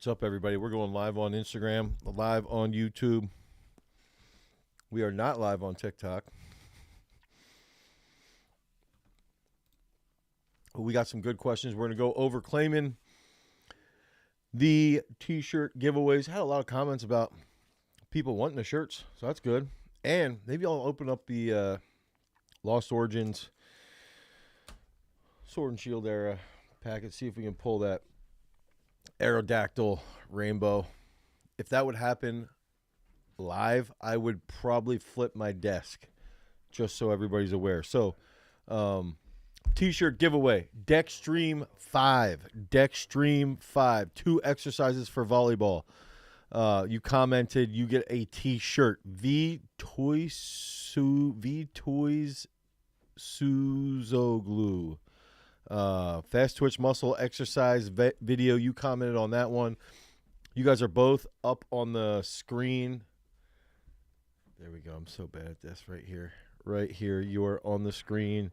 What's up, everybody? We're going live on Instagram, live on YouTube. We are not live on TikTok. We got some good questions. We're going to go over claiming the t-shirt giveaways. Had a lot of comments about people wanting the shirts, so that's good. And maybe I'll open up the Lost Origins Sword and Shield era packet, see if we can pull that Aerodactyl rainbow. If that would happen live, I would probably flip my desk, just so everybody's aware. So, t-shirt giveaway, Dexstream 5, 2 exercises for volleyball. You commented, you get a t-shirt. V-Toys Suzoglu. Fast twitch muscle exercise video. You commented on that one. You guys are both up on the screen. There we go. I'm so bad at this. Right here. You are on the screen.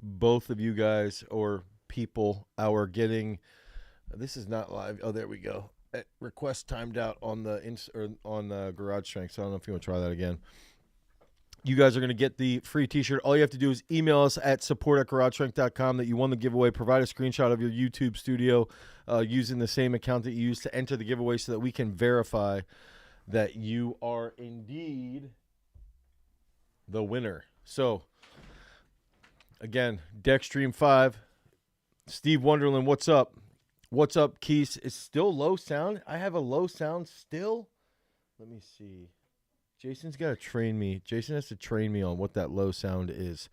Both of you guys or people are getting. This is not live. Oh, there we go. Request timed out on the Garage Strength. So I don't know if you want to try that again. You guys are going to get the free t-shirt. All you have to do is email us at support@garagestrength.com that you won the giveaway. Provide a screenshot of your YouTube studio using the same account that you used to enter the giveaway so that we can verify that you are indeed the winner. So, again, Dexstream 5. Steve Wonderland, what's up? What's up, Keith? Is still low sound? I have a low sound still? Let me see. Jason's got to train me. Jason has to train me on what that low sound is.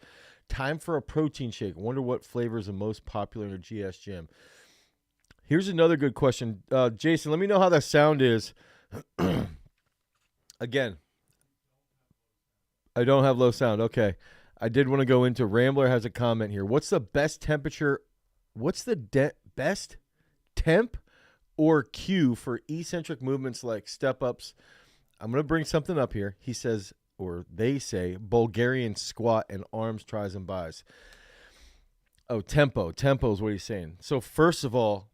Time for a protein shake. Wonder what flavor is the most popular in a GS gym. Here's another good question. Jason, let me know how that sound is. Again, I don't have low sound. Okay. I did want to go into Rambler has a comment here. What's the best temperature? What's the best temp or cue for eccentric movements like step-ups? I'm going to bring something up here. He says, or they say, Bulgarian squat and arms, tries, and buys. Oh, tempo. Tempo is what he's saying. So first of all,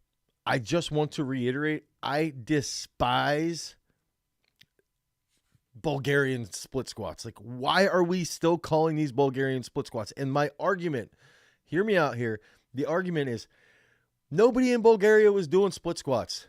I just want to reiterate, I despise Bulgarian split squats. Like, why are we still calling these Bulgarian split squats? And my argument, hear me out here, the argument is nobody in Bulgaria was doing split squats.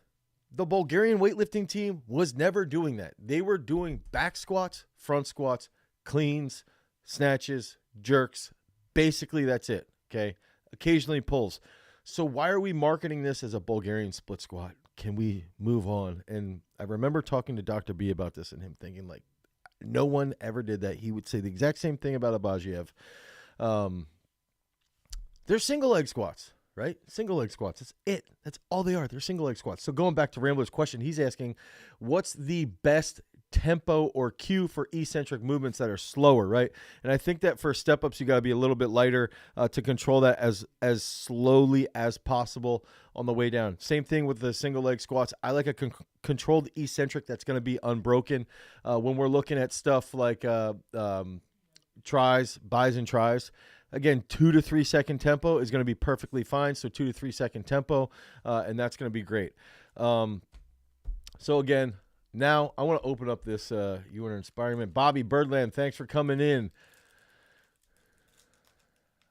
The Bulgarian weightlifting team was never doing that. They were doing back squats, front squats, cleans, snatches, jerks. Basically, that's it, okay? Occasionally pulls. So why are we marketing this as a Bulgarian split squat? Can we move on? And I remember talking to Dr. B about this and him thinking, like, no one ever did that. He would say the exact same thing about Abaziev. They're single leg squats. Right? Single leg squats. That's it. That's all they are. They're single leg squats. So going back to Rambler's question, he's asking, what's the best tempo or cue for eccentric movements that are slower, right? And I think that for step-ups, you got to be a little bit lighter to control that as slowly as possible on the way down. Same thing with the single leg squats. I like a controlled eccentric that's going to be unbroken. When we're looking at stuff like tries, buys and tries, again, 2 to 3 second tempo is going to be perfectly fine. So 2 to 3 second tempo, and that's going to be great. So again, now I want to open up this You Are Inspiring Man. Bobby Birdland, thanks for coming in.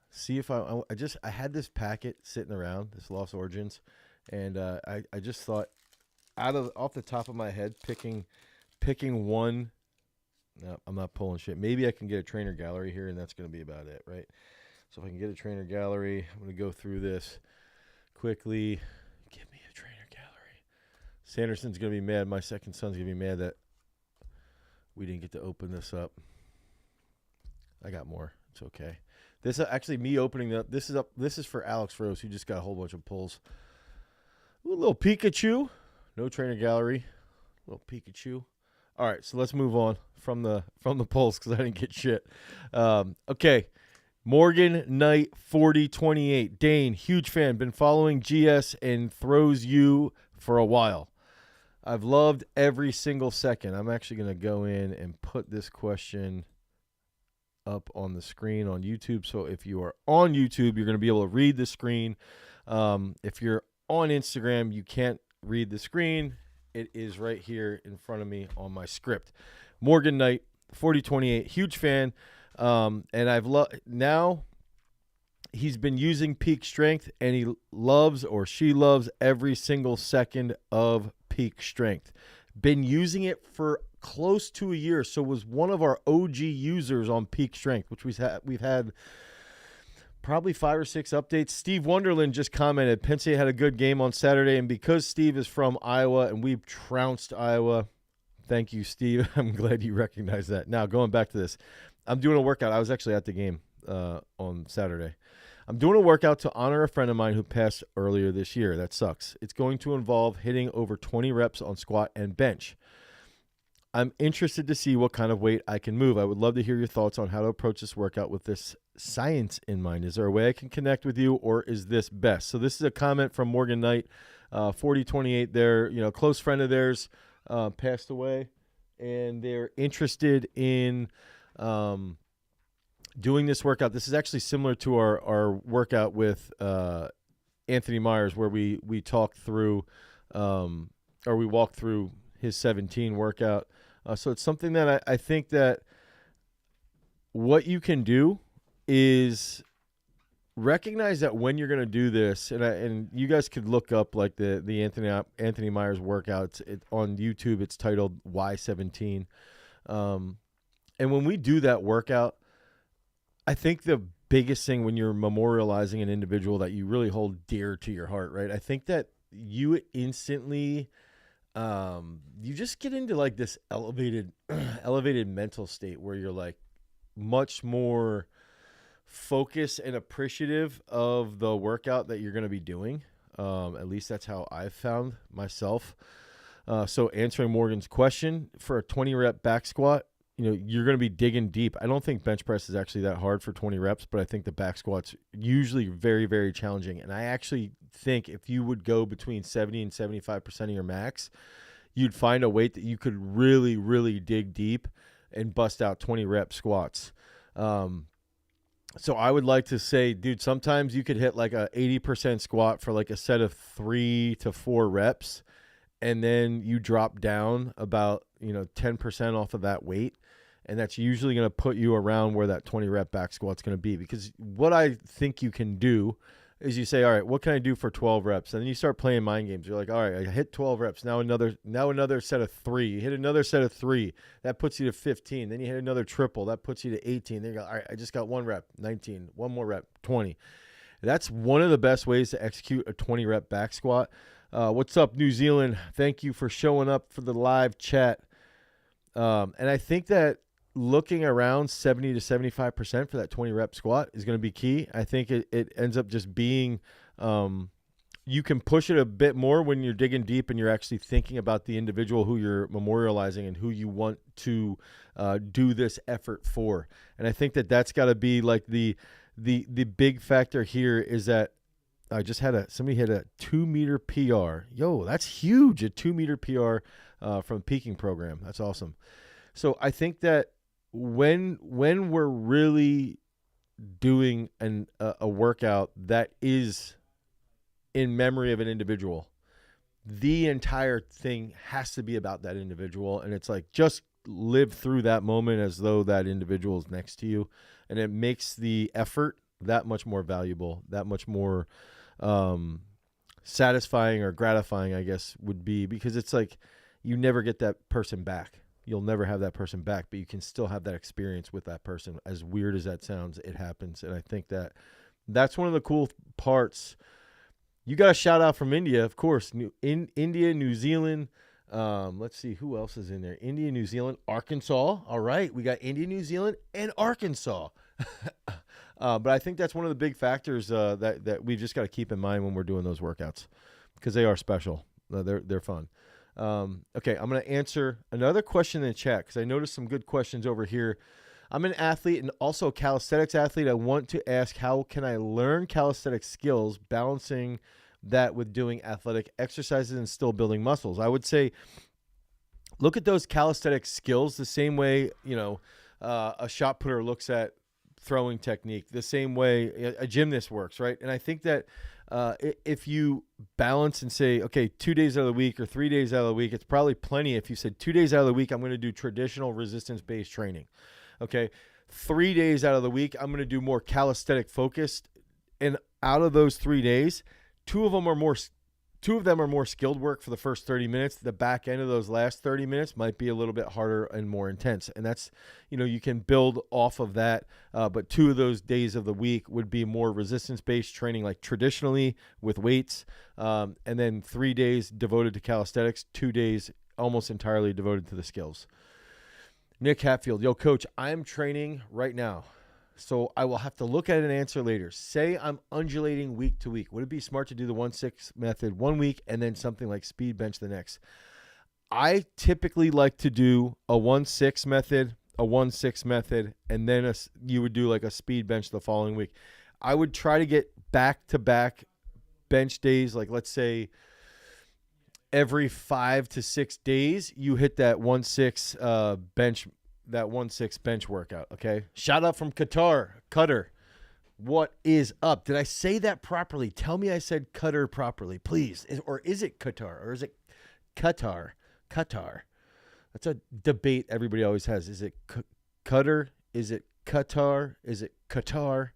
See if I had this packet sitting around, this Lost Origins, and I just thought off the top of my head, picking one. No, I'm not pulling shit. Maybe I can get a trainer gallery here, and that's going to be about it, right? So if I can get a trainer gallery, I'm going to go through this quickly. Give me a trainer gallery. Sanderson's going to be mad. My second son's going to be mad that we didn't get to open this up. I got more. It's okay. This is actually me opening up. This is for Alex Rose, who just got a whole bunch of pulls. Ooh, a little Pikachu. No trainer gallery. A little Pikachu. All right, so let's move on from the polls because I didn't get shit. Okay, Morgan Knight 4028. Dane, huge fan. Been following GS and throws you for a while. I've loved every single second. I'm actually going to go in and put this question up on the screen on YouTube. So if you are on YouTube, you're going to be able to read the screen. If you're on Instagram, you can't read the screen. It is right here in front of me on my script. Morgan Knight, 4028, huge fan. And I've now he's been using peak strength, and he loves, or she loves, every single second of peak strength. Been using it for close to a year, so was one of our OG users on peak strength, which we've had probably 5 or 6 updates. Steve Wonderland just commented, Penn State had a good game on Saturday, and because Steve is from Iowa and we've trounced Iowa, thank you, Steve. I'm glad you recognize that. Now, going back to this, I'm doing a workout. I was actually at the game on Saturday. I'm doing a workout to honor a friend of mine who passed earlier this year. That sucks. It's going to involve hitting over 20 reps on squat and bench. I'm interested to see what kind of weight I can move. I would love to hear your thoughts on how to approach this workout with this science in mind. Is there a way I can connect with you, or is this best? So this is a comment from Morgan Knight, 4028 there, close friend of theirs, passed away, and they're interested in doing this workout. This is actually similar to our workout with Anthony Myers, where we talked through or we walked through his 17 workout. So it's something that I think that what you can do is recognize that when you're going to do this, and you guys could look up like the Anthony Myers workouts on YouTube. It's titled Y17. And when we do that workout, I think the biggest thing when you're memorializing an individual that you really hold dear to your heart, right? I think that you instantly you just get into like this elevated mental state where you're like much more focused and appreciative of the workout that you're going to be doing. At least that's how I've found myself. So answering Morgan's question, for a 20 rep back squat, you're going to be digging deep. I don't think bench press is actually that hard for 20 reps, but I think the back squat's usually very, very challenging. And I actually think if you would go between 70 and 75% of your max, you'd find a weight that you could really, really dig deep and bust out 20 rep squats. So I would like to say, dude, sometimes you could hit like a 80% squat for like a set of 3 to 4 reps, and then you drop down about 10% off of that weight. And that's usually going to put you around where that 20 rep back squat's going to be. Because what I think you can do is you say, all right, what can I do for 12 reps? And then you start playing mind games. You're like, all right, I hit 12 reps. Now another set of 3. You hit another set of 3. That puts you to 15. Then you hit another triple. That puts you to 18. Then you go, all right, I just got 1 rep, 19. 1 more rep, 20. That's one of the best ways to execute a 20 rep back squat. What's up, New Zealand? Thank you for showing up for the live chat. And I think that looking around 70 to 75% for that 20 rep squat is going to be key. I think it ends up just being, you can push it a bit more when you're digging deep and you're actually thinking about the individual who you're memorializing and who you want to do this effort for. And I think that that's got to be like the big factor here is that I just had somebody hit a 2-meter PR. Yo, that's huge. A 2-meter PR from Peaking program. That's awesome. So I think that when we're really doing a workout that is in memory of an individual, the entire thing has to be about that individual. And it's like, just live through that moment as though that individual is next to you. And it makes the effort that much more valuable, that much more satisfying or gratifying, I guess, would be, because it's like you never get that person back. You'll never have that person back, but you can still have that experience with that person. As weird as that sounds, it happens. And I think that that's one of the cool parts. You got a shout out from India, of course. India, New Zealand. Let's see who else is in there. India, New Zealand, Arkansas. All right, we got India, New Zealand, and Arkansas. But I think that's one of the big factors that we've just got to keep in mind when we're doing those workouts, because they are special. They're fun. Okay, I'm going to answer another question in the chat because I noticed some good questions over here. I'm an athlete and also a calisthenics athlete. I want to ask, how can I learn calisthenic skills, balancing that with doing athletic exercises and still building muscles? I would say look at those calisthenic skills the same way, a shot putter looks at throwing technique, the same way a gymnast works, right? And I think that If you balance and say, okay, 2 days out of the week or 3 days out of the week, it's probably plenty. If you said 2 days out of the week, I'm going to do traditional resistance-based training. Okay, 3 days out of the week, I'm going to do more calisthenic focused. And out of those 3 days, two of them are more skilled work for the first 30 minutes. The back end of those last 30 minutes might be a little bit harder and more intense. And that's, you can build off of that. But 2 of those days of the week would be more resistance-based training, like traditionally with weights. And then 3 days devoted to calisthenics, 2 days almost entirely devoted to the skills. Nick Hatfield, yo, coach, I'm training right now, so I will have to look at an answer later. Say I'm undulating week to week. Would it be smart to do the 1-6 method 1 week and then something like speed bench the next? I typically like to do a 1-6 method, and then you would do like a speed bench the following week. I would try to get back-to-back bench days, like let's say every 5 to 6 days, you hit that 1-6 bench workout. Okay. Shout out from Qatar, Cutter. What is up? Did I say that properly? Tell me I said Cutter properly, please. Or is it Qatar? Or is it Qatar? Qatar. That's a debate everybody always has. Is it Cutter? Is it Qatar? Is it Qatar?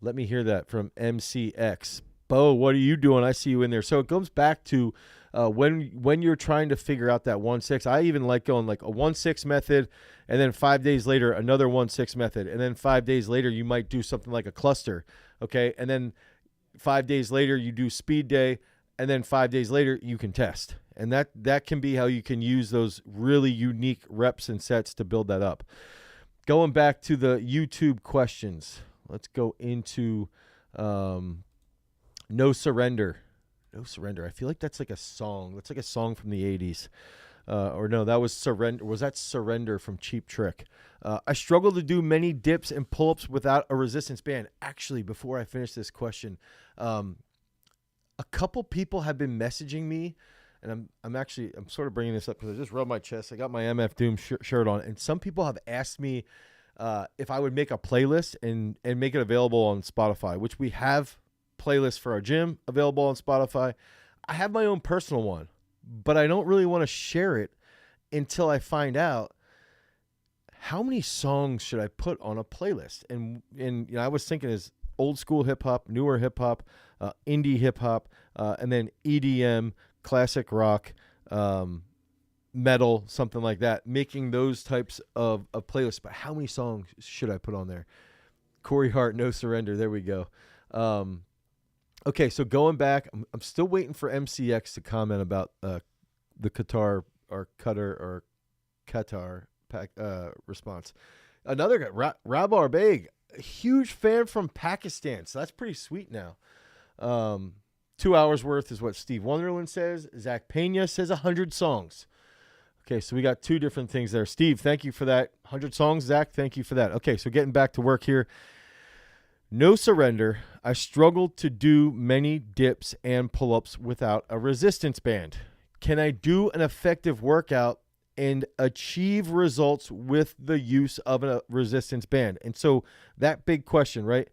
Let me hear that from MCX. Bo, what are you doing? I see you in there. So it goes back to when you're trying to figure out that 1-6. I even like going like a 1-6 method, and then 5 days later another 1-6 method, and then 5 days later you might do something like a cluster, okay? And then 5 days later you do speed day, and then 5 days later you can test. And that can be how you can use those really unique reps and sets to build that up. Going back to the YouTube questions, let's go into No Surrender. No Surrender. I feel like that's like a song. That's like a song from the 80s. Or no, that was Surrender. Was that Surrender from Cheap Trick? I struggle to do many dips and pull-ups without a resistance band. Actually, before I finish this question, a couple people have been messaging me, and I'm sort of bringing this up because I just rubbed my chest. I got my MF Doom shirt on, and some people have asked me if I would make a playlist and make it available on Spotify, which we have playlists for our gym available on Spotify. I have my own personal one, but I don't really want to share it until I find out how many songs should I put on a playlist. And I was thinking is old school hip hop, newer hip hop, indie hip hop, and then EDM, classic rock, metal, something like that, making those types of playlists. But how many songs should I put on there? Corey Hart, No Surrender. There we go. Okay, so going back, I'm still waiting for MCX to comment about the Qatar or Qatar or Qatar response. Another guy, Rabar Beg, a huge fan from Pakistan, so that's pretty sweet now. 2 hours worth is what Steve Wonderland says. Zach Pena says 100 songs. Okay, so we got 2 different things there. Steve, thank you for that. 100 songs, Zach, thank you for that. Okay, so getting back to work here. No Surrender. I struggled to do many dips and pull-ups without a resistance band. Can I do an effective workout and achieve results with the use of a resistance band? And so that big question, right?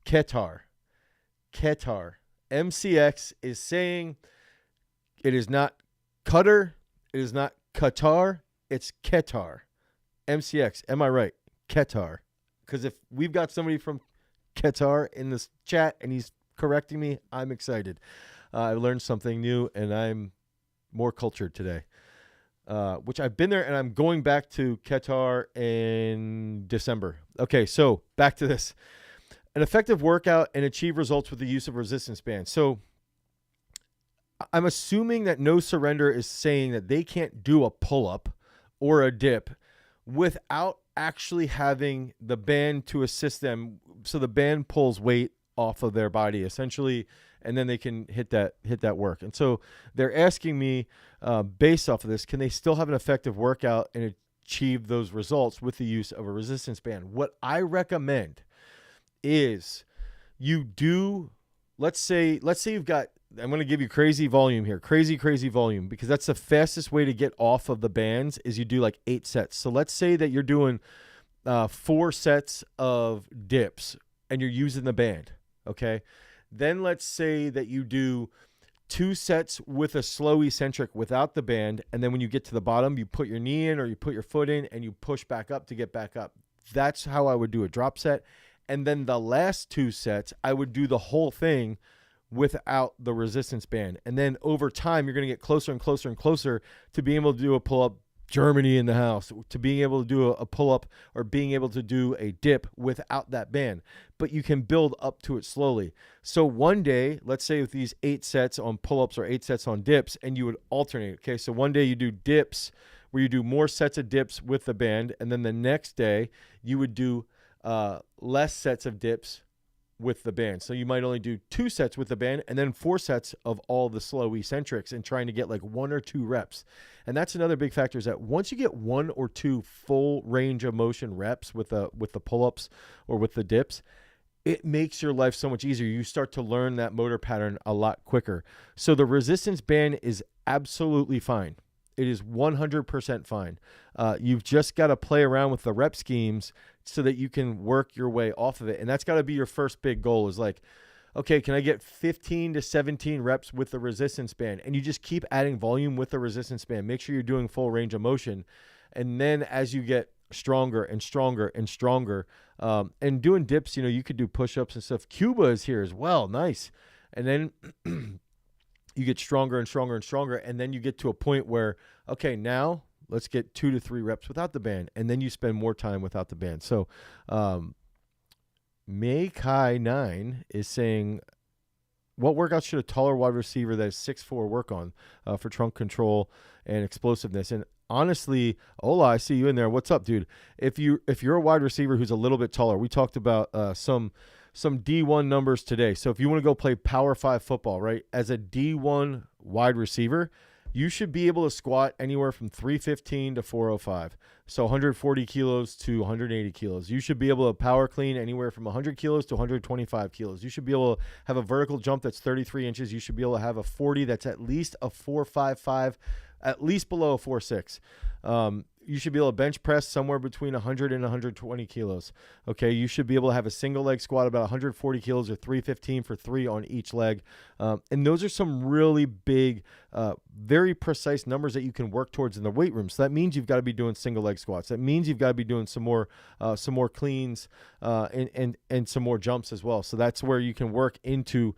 Qatar. MCX is saying it is not Qatar. It is not Qatar. It's Qatar. MCX, am I right? Qatar. Because if we've got somebody from Qatar in this chat and he's correcting me, I'm excited. I learned something new and I'm more cultured today, which I've been there, and I'm going back to Qatar in December. Okay, so back to this. An effective workout and achieve results with the use of resistance bands. So I'm assuming that No Surrender is saying that they can't do a pull-up or a dip without actually having the band to assist them. So the band pulls weight off of their body essentially, and then they can hit that work. And so they're asking me, based off of this, can they still have an effective workout and achieve those results with the use of a resistance band? What I recommend is you do, let's say you've got, I'm going to give you crazy volume here, crazy volume, because that's the fastest way to get off of the bands is you do like 8 sets. So let's say that you're doing 4 sets of dips and you're using the band. Okay. Then let's say that you do 2 sets with a slow eccentric without the band, and then when you get to the bottom, you put your knee in or you put your foot in and you push back up to get back up. That's how I would do a drop set. And then the last 2 sets, I would do the whole thing without the resistance band. And then over time, you're going to get closer and closer and closer to being able to do a pull-up Germany in the house, to being able to do a pull-up or being able to do a dip without that band. But you can build up to it slowly. So one day, let's say with these 8 sets on pull-ups or 8 sets on dips, and you would alternate. Okay, so one day you do dips where you do more sets of dips with the band, and then the next day you would do less sets of dips with the band. So you might only do 2 sets with the band and then 4 sets of all the slow eccentrics and trying to get like 1 or 2 reps. And that's another big factor, is that once you get 1 or 2 full range of motion reps with the pull-ups or with the dips, it makes your life so much easier. You start to learn that motor pattern a lot quicker. So the resistance band is absolutely fine. It is 100% fine. You've just got to play around with the rep schemes so that you can work your way off of it. And that's got to be your first big goal, is like, okay, can I get 15 to 17 reps with the resistance band? And you just keep adding volume with the resistance band. Make sure you're doing full range of motion. And then as you get stronger and stronger and stronger, and doing dips, you could do push-ups and stuff. Cuba is here as well. Nice. And then you get stronger and stronger and stronger. And then you get to a point where, okay, now let's get 2 to 3 reps without the band. And then you spend more time without the band. So, May Kai 9 is saying, what workouts should a taller wide receiver that is 6'4" work on for trunk control and explosiveness? And honestly, Ola, I see you in there. What's up, dude? If you're a wide receiver who's a little bit taller, we talked about some D1 numbers today. So if you want to go play Power 5 football, right, as a D1 wide receiver, you should be able to squat anywhere from 315 to 405. So 140 kilos to 180 kilos. You should be able to power clean anywhere from 100 kilos to 125 kilos. You should be able to have a vertical jump that's 33 inches. You should be able to have a 40 that's at least a 4.55, at least below a 4.6. You should be able to bench press somewhere between 100 and 120 kilos. Okay, you should be able to have a single leg squat about 140 kilos or 315 for 3 on each leg. And those are some really big, very precise numbers that you can work towards in the weight room. So that means you've got to be doing single leg squats. That means you've got to be doing some more cleans and some more jumps as well. So that's where you can work into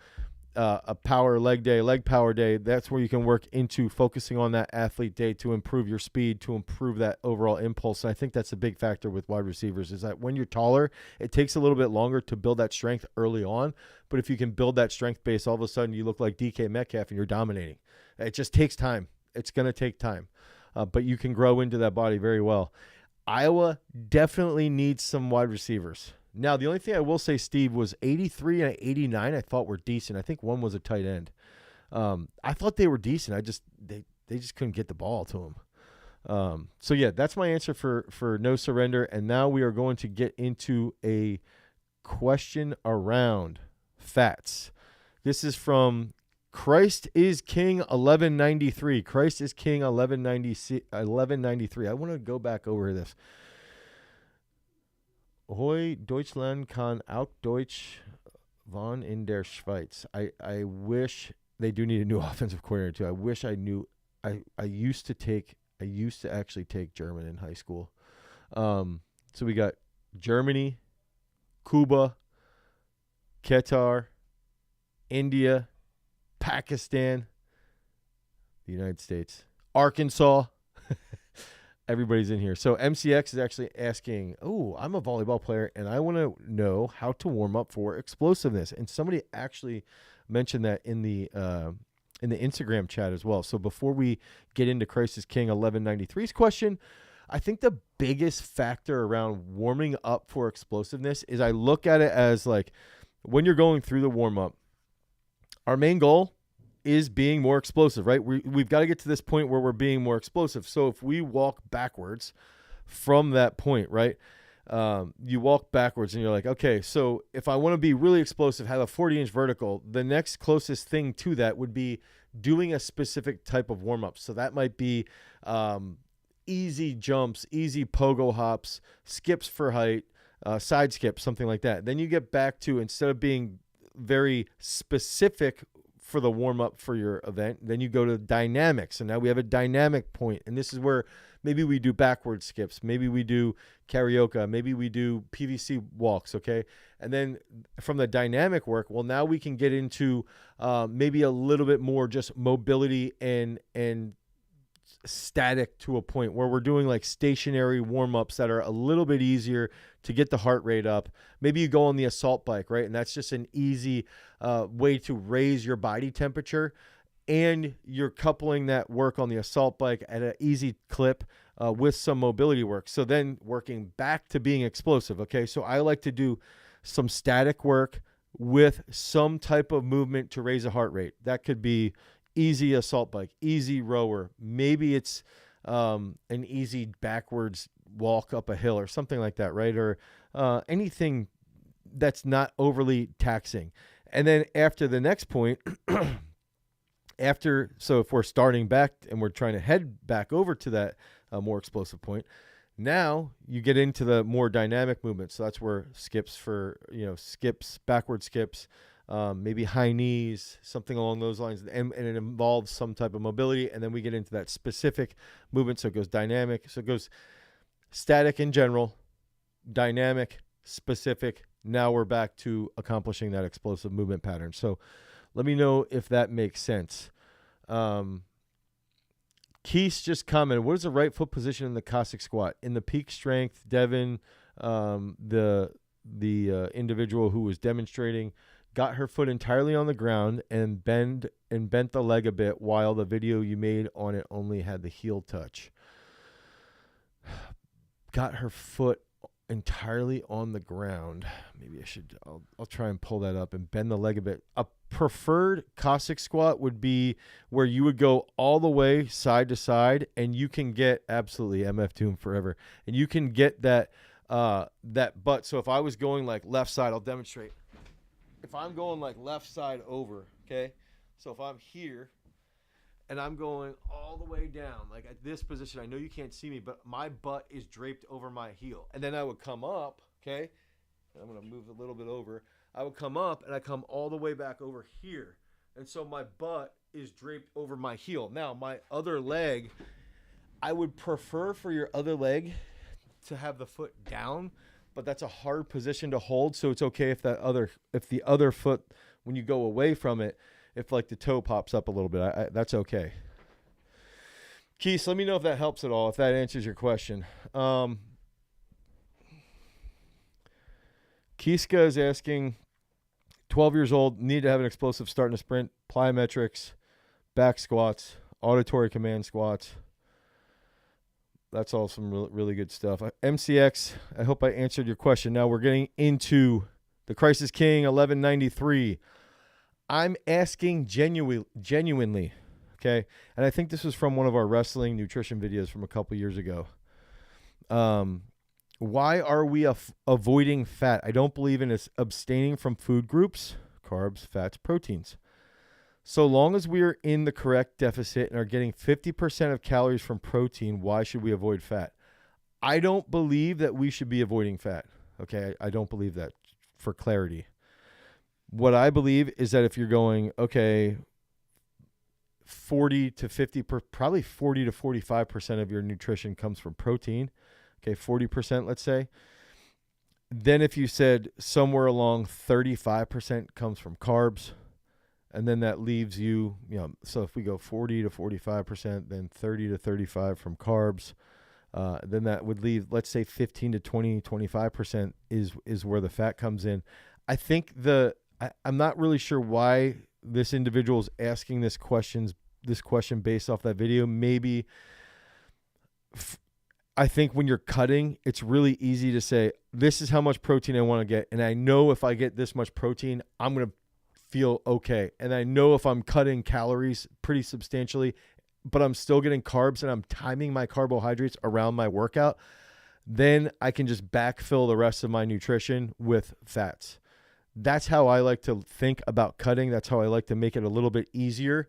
a power leg day, leg power day. That's where you can work into focusing on that athlete day to improve your speed, to improve that overall impulse. And I think that's a big factor with wide receivers, is that when you're taller, it takes a little bit longer to build that strength early on. But if you can build that strength base, all of a sudden you look like DK Metcalf and you're dominating. It just takes time. It's going to take time. But you can grow into that body very well. Iowa definitely needs some wide receivers. Now, the only thing I will say, Steve, was 83 and 89 I thought were decent. I think one was a tight end. I thought they were decent. They just couldn't get the ball to them. So, yeah, that's my answer for no surrender. And now we are going to get into a question around fats. This is from Christ is King 1193. Christ is King 1193. I want to go back over this. Hoi, Deutschland kann auch Deutsch von in der Schweiz. I wish they do need a new offensive coordinator too. I wish I knew. I used to actually take German in high school. So we got Germany, Cuba, Qatar, India, Pakistan, the United States, Arkansas. Everybody's in here. So MCX is actually asking, I'm a volleyball player, and I want to know how to warm up for explosiveness. And somebody actually mentioned that in the Instagram chat as well. So before we get into Crisis King 1193's question, I think the biggest factor around warming up for explosiveness is I look at it as like when you're going through the warm-up, our main goal is being more explosive, right? We've got to get to this point where we're being more explosive. So if we walk backwards from that point, right, you walk backwards and you're like, okay, so if I want to be really explosive, have a 40-inch vertical, the next closest thing to that would be doing a specific type of warm-up. So that might be easy jumps, easy pogo hops, skips for height, side skips, something like that. Then you get back to, instead of being very specific for the warm up for your event. Then you go to dynamics, and now we have a dynamic point, and this is where maybe we do backward skips, maybe we do karaoke, maybe we do PVC walks, okay? And then from the dynamic work, well, now we can get into maybe a little bit more just mobility and static to a point where we're doing like stationary warm-ups that are a little bit easier to get the heart rate up. Maybe you go on the assault bike, right? And that's just an easy way to raise your body temperature, and you're coupling that work on the assault bike at an easy clip with some mobility work. So then working back to being explosive, okay? So I like to do some static work with some type of movement to raise a heart rate. That could be easy assault bike, easy rower. Maybe it's an easy backwards walk up a hill or something like that, right? Or anything that's not overly taxing. And then after the next point, so if we're starting back and we're trying to head back over to that more explosive point, now you get into the more dynamic movement. So that's where skips, backward skips, maybe high knees, something along those lines. And it involves some type of mobility. And then we get into that specific movement. So it goes dynamic. So it goes static in general, dynamic, specific. Now we're back to accomplishing that explosive movement pattern. So let me know if that makes sense. Keith just commented, what is the right foot position in the Cossack squat? In the peak strength, Devin, the individual who was demonstrating, got her foot entirely on the ground and bent the leg a bit, while the video you made on it only had the heel touch. Got her foot entirely on the ground. Maybe I'll try and pull that up and bend the leg a bit. A preferred Cossack squat would be where you would go all the way side to side, and you can get absolutely MF Doom forever. And you can get that butt. So if I was going like left side, I'll demonstrate. If I'm going like left side over, okay? So if I'm here and I'm going all the way down, like at this position, I know you can't see me, but my butt is draped over my heel. And then I would come up, okay? I'm going to move a little bit over. I would come up and I come all the way back over here. And so my butt is draped over my heel. Now, my other leg, I would prefer for your other leg to have the foot down, but that's a hard position to hold. So it's okay if the other foot, when you go away from it, if like the toe pops up a little bit, that's okay. Keith, let me know if that helps at all, if that answers your question. Kiska is asking, 12 years old, need to have an explosive start in a sprint, plyometrics, back squats, auditory command squats. That's all some really good stuff. MCX, I hope I answered your question. Now we're getting into the Crisis King 1193. I'm asking genuinely, okay? And I think this was from one of our wrestling nutrition videos from a couple years ago. Why are we avoiding fat? I don't believe in abstaining from food groups, carbs, fats, proteins. So long as we are in the correct deficit and are getting 50% of calories from protein, why should we avoid fat? I don't believe that we should be avoiding fat. Okay, I don't believe that, for clarity. What I believe is that if you're going, okay, 40 to 50, probably 40 to 45% of your nutrition comes from protein. Okay, 40%, let's say. Then if you said somewhere along 35% comes from carbs, and then that leaves you, so if we go 40 to 45%, then 30 to 35 from carbs, then that would leave, let's say 15 to 20, 25% is where the fat comes in. I think I'm not really sure why this individual is asking this question based off that video. Maybe I think when you're cutting, it's really easy to say, this is how much protein I want to get. And I know if I get this much protein, I'm going to feel okay. And I know if I'm cutting calories pretty substantially, but I'm still getting carbs and I'm timing my carbohydrates around my workout, then I can just backfill the rest of my nutrition with fats. That's how I like to think about cutting. That's how I like to make it a little bit easier.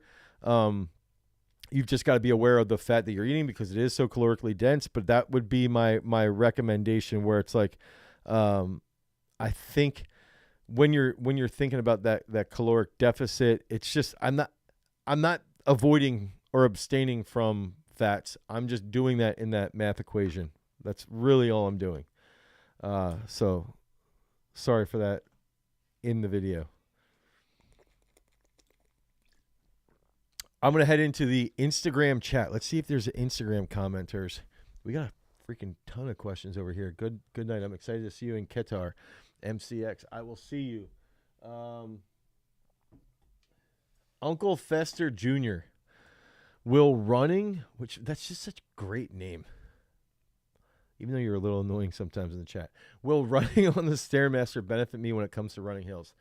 You've just got to be aware of the fat that you're eating because it is so calorically dense, but that would be my recommendation, where it's like, I think when you're thinking about that caloric deficit, it's just I'm not avoiding or abstaining from fats. I'm just doing that in that math equation. That's really all I'm doing. So sorry for that in the video. I'm going to head into the Instagram chat. Let's see if there's Instagram commenters. We got a freaking ton of questions over here. Good night. I'm excited to see you in Qatar. MCX. I will see you. Uncle Fester Jr. Will running, which that's just such a great name. Even though you're a little annoying sometimes in the chat. Will running on the Stairmaster benefit me when it comes to running hills?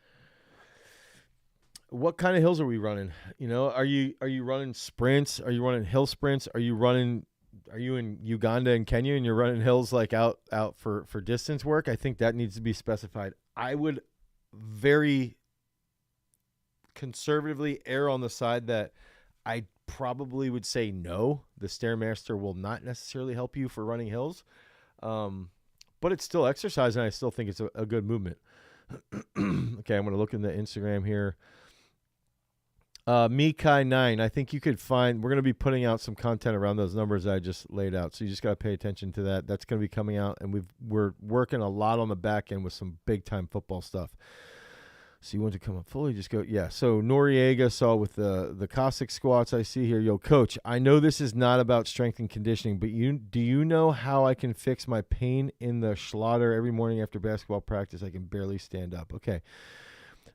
What kind of hills are we running? You know, are you running sprints? Are you running hill sprints? Are you in Uganda and Kenya and you're running hills like out for distance work? I think that needs to be specified. I would very conservatively err on the side that I probably would say no. The Stairmaster will not necessarily help you for running hills. But it's still exercise, and I still think it's a good movement. Okay, I'm going to look in the Instagram here. Mikai9, I think you could find, we're going to be putting out some content around those numbers that I just laid out. So you just got to pay attention to that. That's going to be coming out, and we're working a lot on the back end with some big time football stuff. So you want to come up fully, just go. Yeah. So Noriega saw with the Cossack squats I see here. Yo, coach, I know this is not about strength and conditioning, but do you know how I can fix my pain in the Schlatter every morning after basketball practice? I can barely stand up. Okay.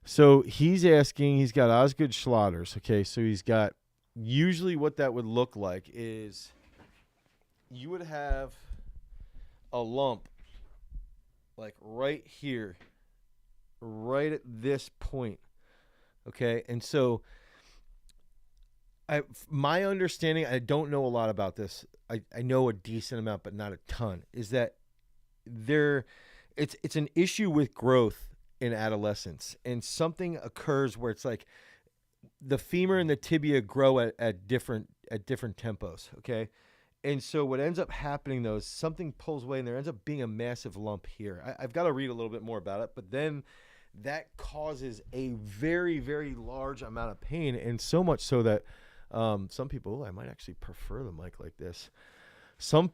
So he's asking, he's got Osgood Schlatters. Okay. So he's got, usually what that would look like is you would have a lump like right here, right at this point. Okay. And so my understanding, I don't know a lot about this. I know a decent amount, but not a ton, is that it's an issue with growth in adolescence, and something occurs where it's like the femur and the tibia grow at different tempos. Okay. And so what ends up happening though is something pulls away and there ends up being a massive lump here. I've got to read a little bit more about it, but then that causes a very, very large amount of pain. And so much so that some people, I might actually prefer the mic like this. Some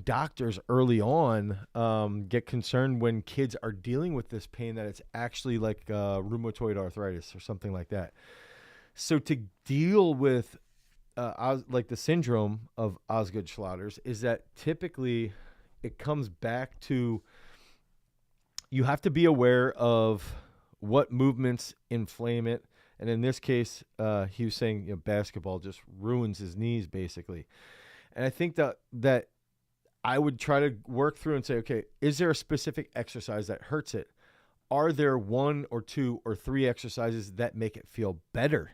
doctors early on get concerned when kids are dealing with this pain that it's actually like rheumatoid arthritis or something like that. So to deal with like the syndrome of Osgood Schlatters is that typically it comes back to you have to be aware of what movements inflame it. And in this case, he was saying basketball just ruins his knees basically. And I think that I would try to work through and say, okay, is there a specific exercise that hurts it? Are there 1 or 2 or 3 exercises that make it feel better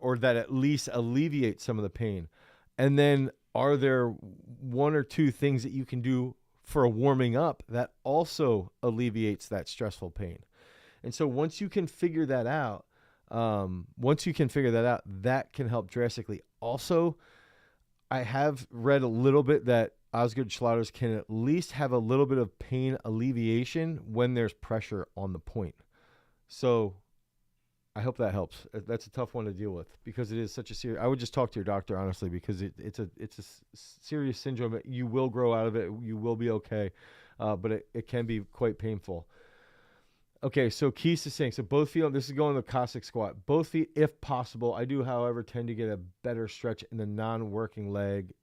or that at least alleviate some of the pain? And then are there 1 or 2 things that you can do for a warming up that also alleviates that stressful pain? And so once you can figure that out, that can help drastically. Also, I have read a little bit that Osgood Schlatters can at least have a little bit of pain alleviation when there's pressure on the point. So I hope that helps. That's a tough one to deal with because it is such a serious. I would just talk to your doctor honestly because it's a serious syndrome. You will grow out of it. You will be okay, but it can be quite painful. Okay, so Keith is saying, so both feet, this is going to the Cossack squat. Both feet, if possible. I do, however, tend to get a better stretch in the non-working leg.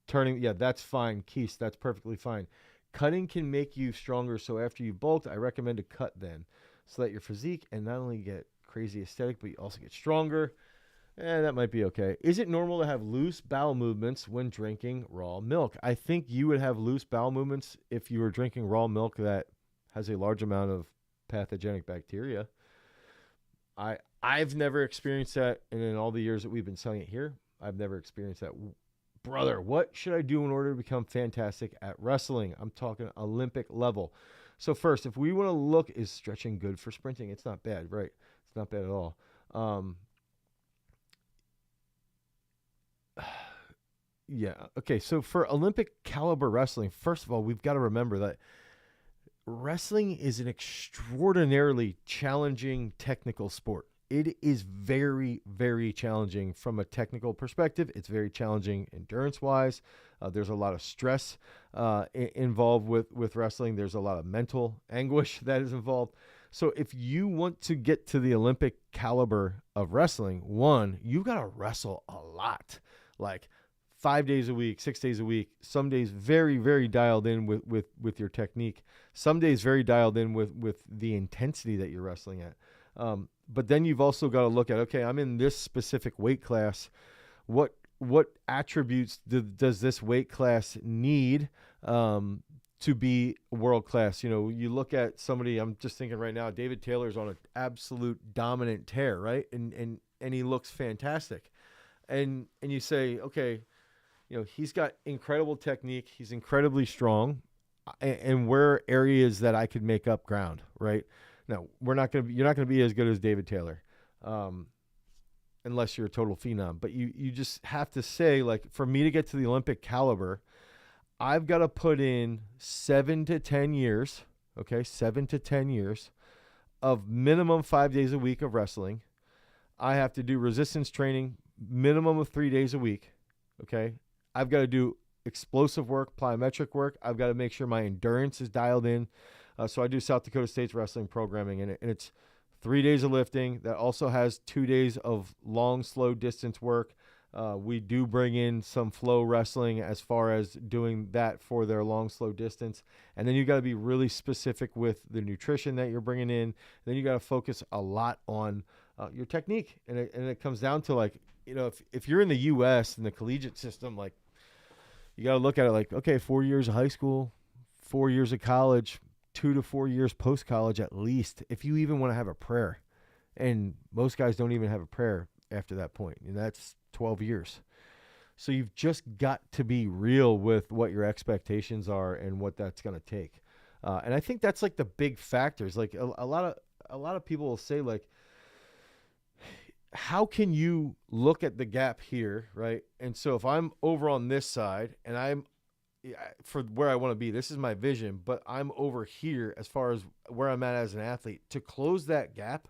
Turning, yeah, that's fine. Keith, that's perfectly fine. Cutting can make you stronger, so after you bulked, I recommend to cut then, so that your physique and not only get crazy aesthetic, but you also get stronger. That might be okay. Is it normal to have loose bowel movements when drinking raw milk? I think you would have loose bowel movements if you were drinking raw milk that has a large amount of pathogenic bacteria. I've never experienced that, and in all the years that we've been selling it here, I've never experienced that. Brother, what should I do in order to become fantastic at wrestling? I'm talking Olympic level. So first, if we want to look, is stretching good for sprinting? It's not bad, right? It's not bad at all. Yeah. Okay. So for Olympic caliber wrestling, first of all, we've got to remember that wrestling is an extraordinarily challenging technical sport. It is very, very challenging from a technical perspective. It's very challenging endurance-wise. There's a lot of stress involved with wrestling. There's a lot of mental anguish that is involved. So if you want to get to the Olympic caliber of wrestling, one, you've got to wrestle a lot, like 5 days a week, 6 days a week. Some days very, very dialed in with your technique. Some days very dialed in with the intensity that you're wrestling at. But then you've also got to look at, okay, I'm in this specific weight class. What attributes does this weight class need to be world class? You know, you look at somebody, I'm just thinking right now, David Taylor's on an absolute dominant tear, right? And he looks fantastic. And you say, okay, you know, he's got incredible technique. He's incredibly strong. And where are areas that I could make up ground, right? Now, you're not going to be as good as David Taylor, unless you're a total phenom. But you just have to say, like, for me to get to the Olympic caliber, I've got to put in 7 to 10 years, okay, 7 to 10 years of minimum 5 days a week of wrestling. I have to do resistance training, minimum of 3 days a week, okay? I've got to do explosive work, plyometric work. I've got to make sure my endurance is dialed in. So I do South Dakota State's wrestling programming, and it's 3 days of lifting. That also has 2 days of long, slow distance work. We do bring in some flow wrestling as far as doing that for their long, slow distance. And then you got to be really specific with the nutrition that you're bringing in. Then you got to focus a lot on your technique. And it comes down to, like, you know, if you're in the U.S. and the collegiate system, like, you got to look at it like, okay, 4 years of high school, 4 years of college, 2 to 4 years post-college at least, if you even want to have a prayer. And most guys don't even have a prayer after that point, and that's 12 years. So you've just got to be real with what your expectations are and what that's going to take. And I think that's like the big factors. Like a lot of people will say, like, how can you look at the gap here, right? And so if I'm over on this side and I'm for where I want to be, this is my vision, but I'm over here as far as where I'm at as an athlete, to close that gap,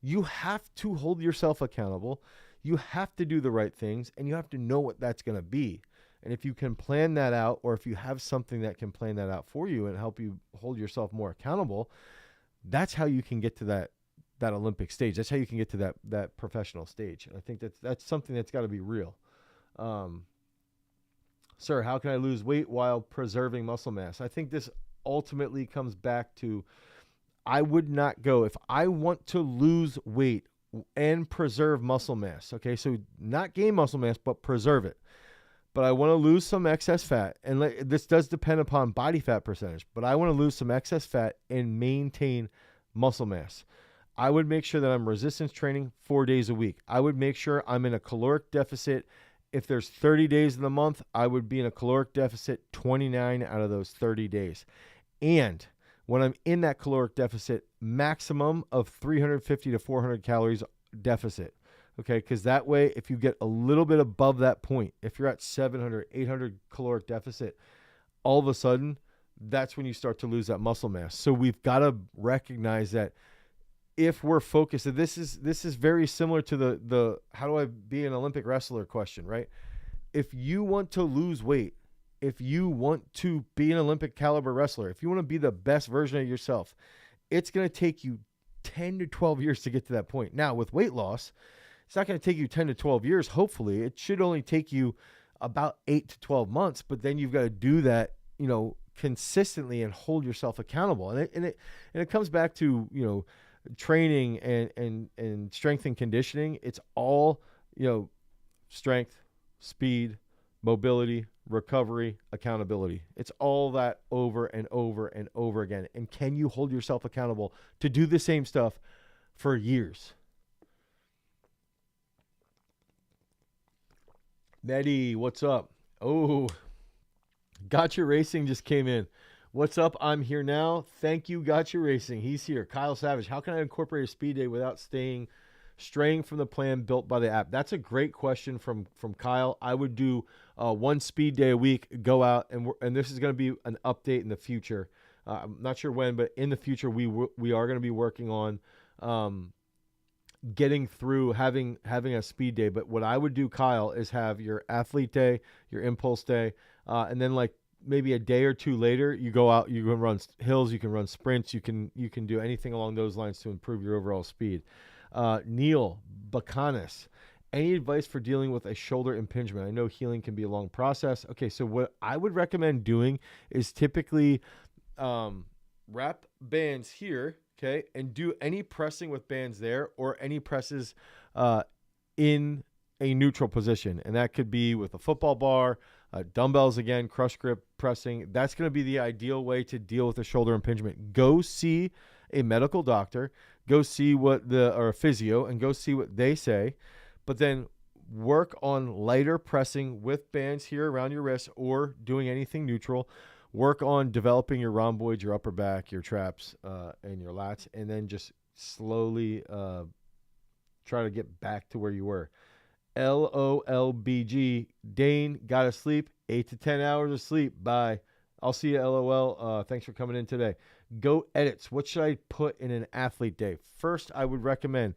you have to hold yourself accountable. You have to do the right things, and you have to know what that's going to be. And if you can plan that out, or if you have something that can plan that out for you and help you hold yourself more accountable, that's how you can get to that Olympic stage. That's how you can get to that professional stage. And I think that's something that's got to be real. Sir, how can I lose weight while preserving muscle mass? I think this ultimately comes back to, I would not go, if I want to lose weight and preserve muscle mass, okay, so not gain muscle mass, but preserve it. But I want to lose some excess fat, and this does depend upon body fat percentage, but I want to lose some excess fat and maintain muscle mass. I would make sure that I'm resistance training 4 days a week. I would make sure I'm in a caloric deficit. If there's 30 days in the month, I would be in a caloric deficit 29 out of those 30 days. And when I'm in that caloric deficit, maximum of 350 to 400 calories deficit. Okay, because that way, if you get a little bit above that point, if you're at 700, 800 caloric deficit, all of a sudden, that's when you start to lose that muscle mass. So we've got to recognize that if we're focused, and this is very similar to the how do I be an Olympic wrestler question, right? If you want to lose weight, if you want to be an Olympic caliber wrestler, if you want to be the best version of yourself, it's going to take you 10 to 12 years to get to that point. Now, with weight loss, it's not going to take you 10 to 12 years. Hopefully, it should only take you about 8 to 12 months, but then you've got to do that, you know, consistently and hold yourself accountable. And it comes back to, you know, training and strength and conditioning. It's all, you know, strength, speed, mobility, recovery, accountability. It's all that over and over and over again. And can you hold yourself accountable to do the same stuff for years? Nettie, what's up? Oh, Gotcha Racing just came in. What's up? I'm here now. Thank you, Gotcha Racing. He's here. Kyle Savage, how can I incorporate a speed day without straying from the plan built by the app? That's a great question from Kyle. I would do one speed day a week, go out, and this is going to be an update in the future. I'm not sure when, but in the future we are going to be working on getting through having a speed day. But what I would do, Kyle, is have your athlete day, your impulse day, and then like maybe a day or two later, you go out, you can run hills, you can run sprints, you can do anything along those lines to improve your overall speed. Neil Bakanis, any advice for dealing with a shoulder impingement? I know healing can be a long process. Okay, so what I would recommend doing is typically wrap bands here, okay, and do any pressing with bands there or any presses in a neutral position. And that could be with a football bar, dumbbells again, crush grip pressing. That's going to be the ideal way to deal with a shoulder impingement. Go see a medical doctor, go see or a physio, and go see what they say. But then work on lighter pressing with bands here around your wrists or doing anything neutral. Work on developing your rhomboids, your upper back, your traps, and your lats, and then just slowly try to get back to where you were. LOLBG, Dane, gotta sleep. 8 to 10 hours of sleep. Bye. I'll see you, LOL. Thanks for coming in today. Go edits. What should I put in an athlete day? First, I would recommend,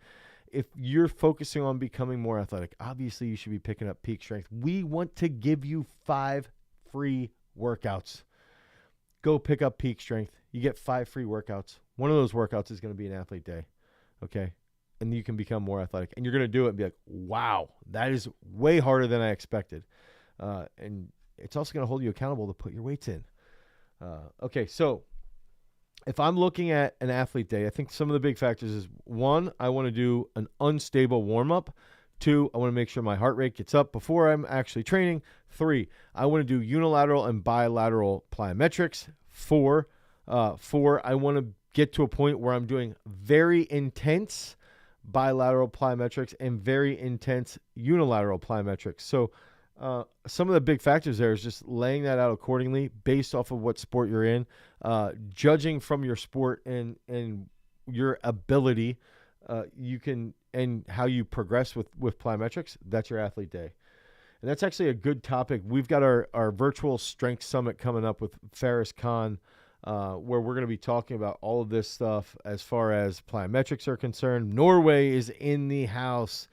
if you're focusing on becoming more athletic, obviously you should be picking up peak strength. We want to give you 5 free workouts. Go pick up peak strength. You get 5 free workouts. One of those workouts is going to be an athlete day. Okay. And you can become more athletic. And you're going to do it and be like, wow, that is way harder than I expected. And it's also going to hold you accountable to put your weights in. Okay, so if I'm looking at an athlete day, I think some of the big factors is, 1, I want to do an unstable warm-up. 2, I want to make sure my heart rate gets up before I'm actually training. 3, I want to do unilateral and bilateral plyometrics. 4, I want to get to a point where I'm doing very intense bilateral plyometrics and very intense unilateral plyometrics. So some of the big factors there is just laying that out accordingly based off of what sport you're in, judging from your sport and your ability, you can, and how you progress with plyometrics. That's your athlete day. And that's actually a good topic. We've got our virtual strength summit coming up with Faris Khan, where we're going to be talking about all of this stuff as far as plyometrics are concerned. Norway is in the house.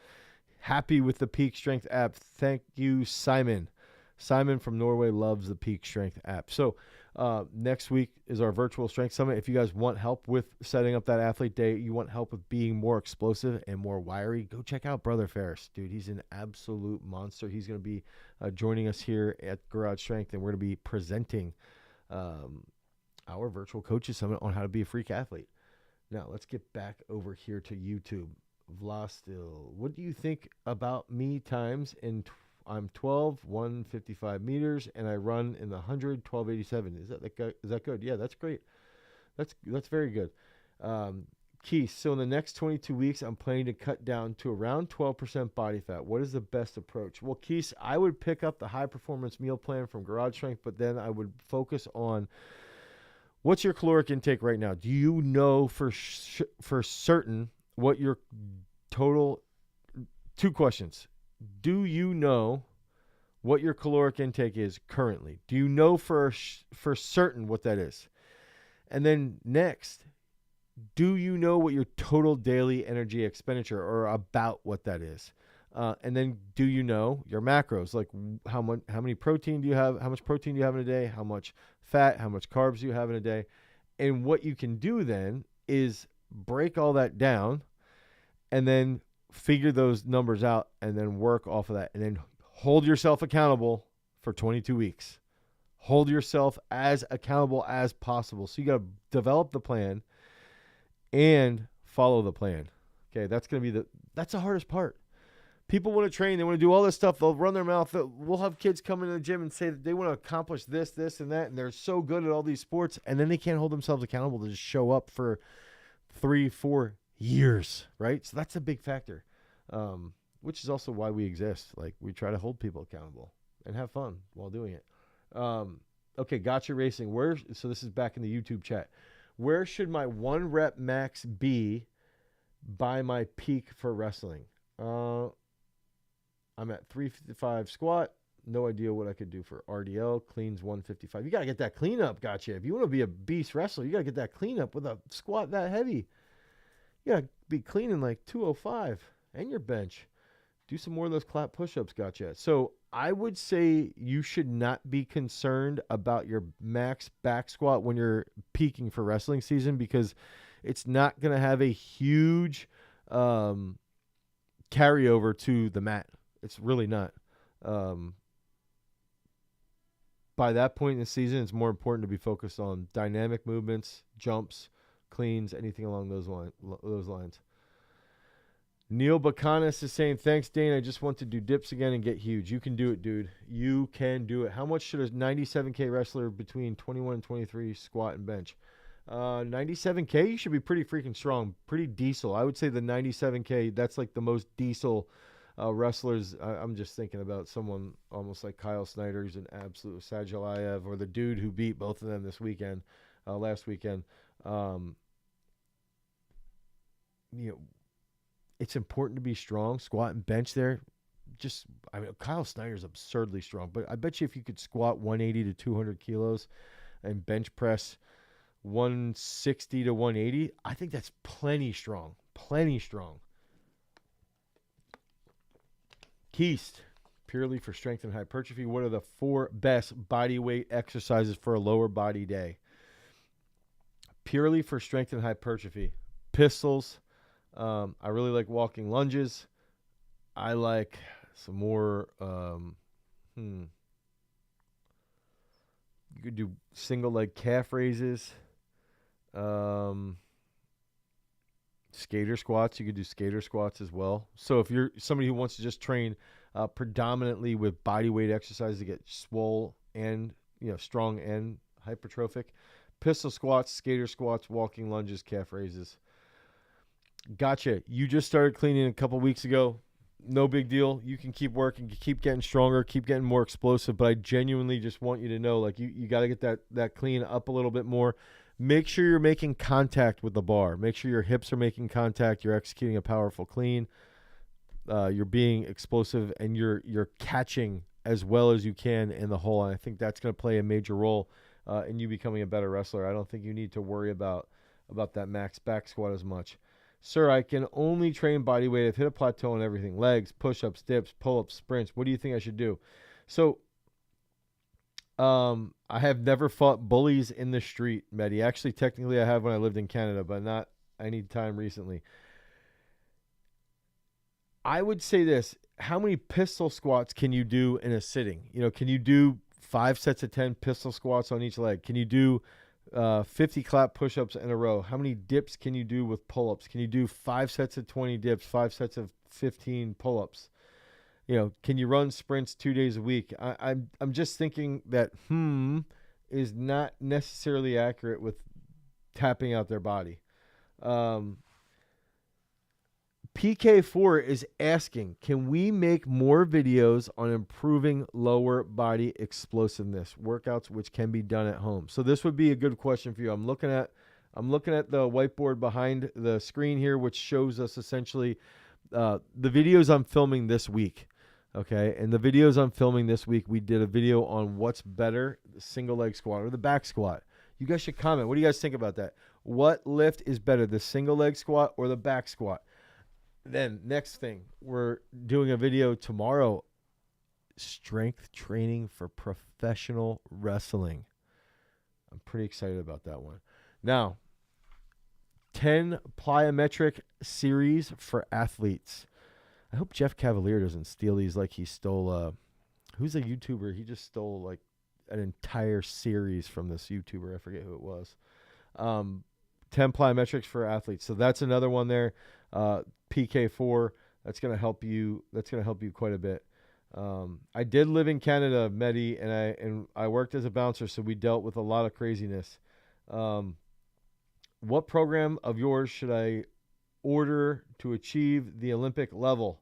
Happy with the Peak Strength app. Thank you, Simon. Simon from Norway loves the Peak Strength app. So next week is our virtual strength summit. If you guys want help with setting up that athlete day, you want help with being more explosive and more wiry, go check out Brother Ferris. Dude, he's an absolute monster. He's going to be joining us here at Garage Strength, and we're going to be presenting our virtual coaches summit on how to be a freak athlete. Now, let's get back over here to YouTube. Vlastil, what do you think about me times I'm 12, 155 meters, and I run in the 100, 1287. Is that good? Yeah, that's great. That's very good. Keith, so in the next 22 weeks, I'm planning to cut down to around 12% body fat. What is the best approach? Well, Keith, I would pick up the high performance meal plan from Garage Strength, but then I would focus on, what's your caloric intake right now? Do you know for certain what your total, 2 questions. Do you know what your caloric intake is currently? Do you know for certain what that is? And then next, do you know what your total daily energy expenditure, or about what that is? And then do you know your macros? Like how many protein do you have? How much protein do you have in a day? How much fat? How much carbs do you have in a day? And what you can do then is break all that down and then figure those numbers out and then work off of that, and then hold yourself accountable for 22 weeks. Hold yourself as accountable as possible. So you got to develop the plan and follow the plan. Okay, that's going to be that's the hardest part. People want to train. They want to do all this stuff. They'll run their mouth. We'll have kids come into the gym and say that they want to accomplish this, this, and that, and they're so good at all these sports, and then they can't hold themselves accountable to just show up for 3-4 years, right? So that's a big factor, which is also why we exist. Like, we try to hold people accountable and have fun while doing it. Okay, Gotcha Racing. So this is back in the YouTube chat. Where should my 1 rep max be by my peak for wrestling? I'm at 355 squat, No idea what I could do for RDL. Cleans 155. You got to get that cleanup, gotcha. If you want to be a beast wrestler, you got to get that cleanup with a squat that heavy. You got to be cleaning like 205 and your bench. Do some more of those clap push-ups, gotcha. So I would say you should not be concerned about your max back squat when you're peaking for wrestling season, because it's not going to have a huge carryover to the mat. It's really not. By that point in the season, it's more important to be focused on dynamic movements, jumps, cleans, anything along those lines. Neil Bakanis is saying, thanks, Dane. I just want to do dips again and get huge. You can do it, dude. You can do it. How much should a 97K wrestler between 21 and 23 squat and bench? 97K, you should be pretty freaking strong, pretty diesel. I would say the 97K, that's like the most diesel wrestlers. I'm just thinking about someone almost like Kyle Snyder, who's an absolute Sajalayev, or the dude who beat both of them this weekend, last weekend. It's important to be strong, squat and bench there. Kyle Snyder's absurdly strong, but I bet you if you could squat 180 to 200 kilos and bench press 160 to 180, I think that's plenty strong. Keist, purely for strength and hypertrophy. What are the 4 best body weight exercises for a lower body day? Purely for strength and hypertrophy. Pistols. I really like walking lunges. I like some more. You could do single leg calf raises. Skater squats. You could do skater squats as well. So if you're somebody who wants to just train predominantly with body weight exercises to get swole and strong and hypertrophic, pistol squats, skater squats, walking lunges, calf raises. Gotcha. You just started cleaning a couple weeks ago. No big deal. You can keep working, keep getting stronger, keep getting more explosive. But I genuinely just want you to know, like, you got to get that clean up a little bit more. Make sure you're making contact with the bar. Make sure your hips are making contact. You're executing a powerful clean. You're being explosive, and you're catching as well as you can in the hole. And I think that's going to play a major role in you becoming a better wrestler. I don't think you need to worry about that max back squat as much. Sir, I can only train body weight. I've hit a plateau on everything. Legs, push-ups, dips, pull-ups, sprints. What do you think I should do? So I have never fought bullies in the street, Mehdi. Actually, technically I have when I lived in Canada, but not any time recently. I would say this. How many pistol squats can you do in a sitting? Can you do 5 sets of 10 pistol squats on each leg? Can you do 50 clap push-ups in a row? How many dips can you do with pull-ups? Can you do 5 sets of 20 dips, 5 sets of 15 pull-ups? Can you run sprints 2 days a week? I'm just thinking that is not necessarily accurate with tapping out their body. PK4 is asking, can we make more videos on improving lower body explosiveness workouts, which can be done at home? So this would be a good question for you. I'm looking at the whiteboard behind the screen here, which shows us essentially the videos I'm filming this week. Okay, and the videos I'm filming this week, we did a video on what's better, the single leg squat or the back squat. You guys should comment. What do you guys think about that? What lift is better, the single leg squat or the back squat? Then next thing, we're doing a video tomorrow, strength training for professional wrestling. I'm pretty excited about that one. Now, 10 plyometric series for athletes. I hope Jeff Cavalier doesn't steal these like he stole, who's a YouTuber? He just stole like an entire series from this YouTuber. I forget who it was. 10 plyometrics for athletes. So that's another one there. PK4. That's going to help you. That's going to help you quite a bit. I did live in Canada, Mehdi, and I worked as a bouncer, so we dealt with a lot of craziness. What program of yours should I order to achieve the Olympic level?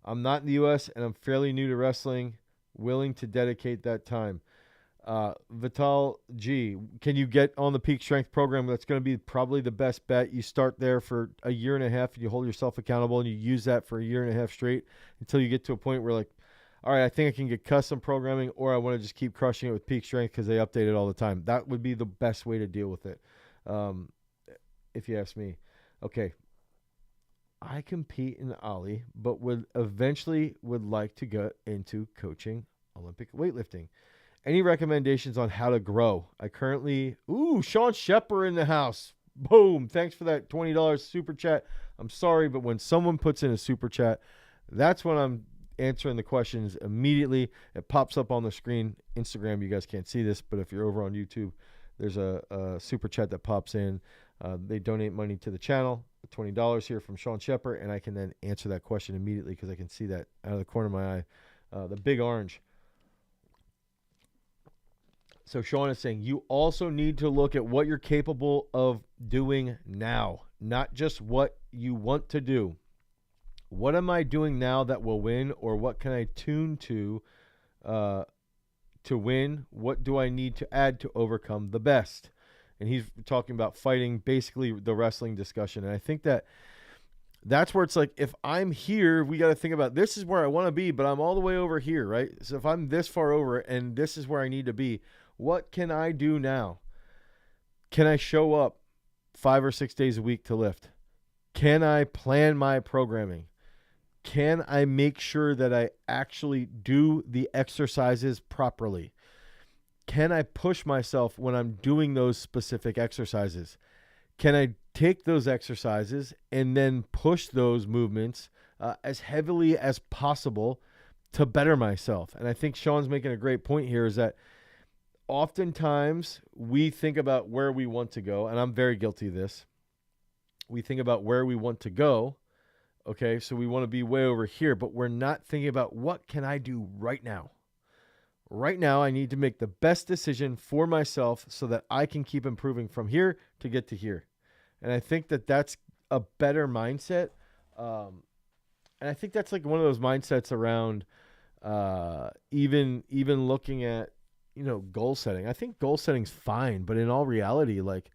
I'm not in the U.S. and I'm fairly new to wrestling, willing to dedicate that time. Vital G, can you get on the Peak Strength program? That's going to be probably the best bet. You start there for a year and a half and you hold yourself accountable and you use that for a year and a half straight until you get to a point where, like, all right, I think I can get custom programming, or I want to just keep crushing it with peak strength because they update it all the time. That would be the best way to deal with it, if you ask me. Okay, I compete in Ollie, but would like to get into coaching Olympic weightlifting. Any recommendations on how to grow? I currently, Sean Shepard in the house. Boom. Thanks for that $20 super chat. I'm sorry, but when someone puts in a super chat, that's when I'm answering the questions immediately. It pops up on the screen. Instagram, you guys can't see this, but if you're over on YouTube, there's a super chat that pops in. They donate money to the channel, $20 here from Sean Shepard, and I can then answer that question immediately because I can see that out of the corner of my eye. The big orange. So Sean is saying you also need to look at what you're capable of doing now, not just what you want to do. What am I doing now that will win, or what can I tune to win? What do I need to add to overcome the best? And he's talking about fighting, basically the wrestling discussion. And I think that's where it's like, if I'm here, we got to think about this is where I want to be, but I'm all the way over here, right? So if I'm this far over and this is where I need to be, what can I do now? Can I show up 5 or 6 days a week to lift? Can I plan my programming? Can I make sure that I actually do the exercises properly? Can I push myself when I'm doing those specific exercises? Can I take those exercises and then push those movements as heavily as possible to better myself? And I think Sean's making a great point here, is that oftentimes we think about where we want to go, and I'm very guilty of this. We think about where we want to go, okay? So we want to be way over here, but we're not thinking about what can I do right now? Right now, I need to make the best decision for myself so that I can keep improving from here to get to here. And I think that that's a better mindset. And I think that's like one of those mindsets around even looking at, goal setting. I think goal setting's fine, but in all reality, like,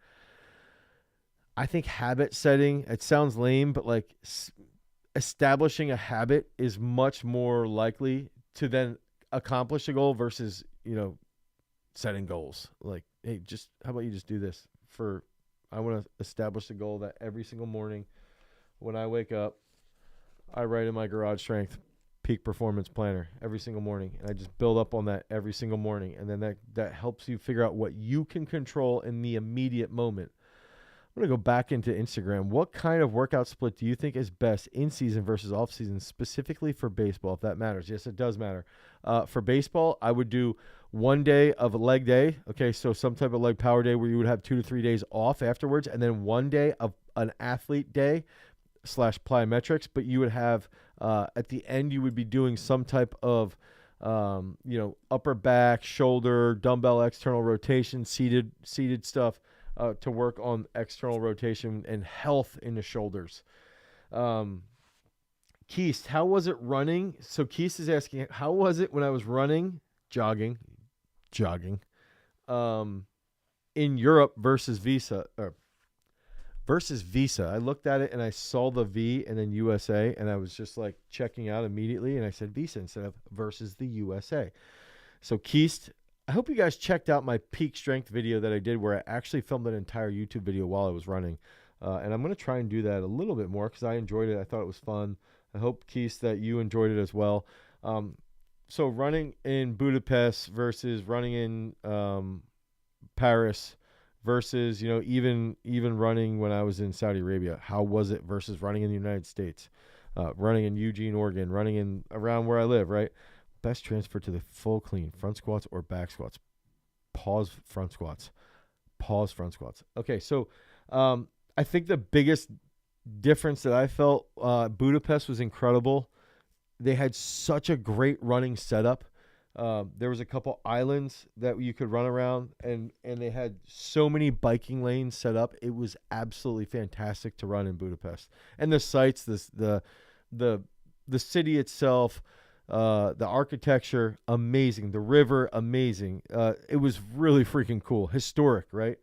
I think habit setting, it sounds lame, but like establishing a habit is much more likely to then accomplish a goal versus, setting goals. Like, hey, how about you just do this I want to establish a goal that every single morning when I wake up, I write in my garage strength peak performance planner every single morning. And I just build up on that every single morning. And then that helps you figure out what you can control in the immediate moment. I'm going to go back into Instagram. What kind of workout split do you think is best in season versus off season, specifically for baseball, if that matters? Yes, it does matter. For baseball, I would do 1 day of a leg day. Okay, so some type of leg power day where you would have 2 to 3 days off afterwards, and then 1 day of an athlete day / plyometrics. But you would have at the end, you would be doing some type of upper back, shoulder, dumbbell external rotation, seated stuff. To work on external rotation and health in the shoulders. Keist, how was it running? So Keist is asking, how was it when I was running, jogging, in Europe versus Visa? I looked at it and I saw the V and then USA, and I was just like checking out immediately, and I said Visa instead of versus the USA. So Keist, I hope you guys checked out my peak strength video that I did where I actually filmed an entire YouTube video while I was running. And I'm going to try and do that a little bit more because I enjoyed it. I thought it was fun. I hope, Keith, that you enjoyed it as well. So running in Budapest versus running in Paris versus, even running when I was in Saudi Arabia. How was it versus running in the United States? Running in Eugene, Oregon, running in around where I live, right? Best transfer to the full clean, front squats or back squats? Pause front squats. Okay, so I think the biggest difference that I felt, Budapest was incredible. They had such a great running setup. There was a couple islands that you could run around, and they had so many biking lanes set up. It was absolutely fantastic to run in Budapest. And the sights, the city itself, the architecture, amazing. The river, amazing. It was really freaking cool. Historic, right?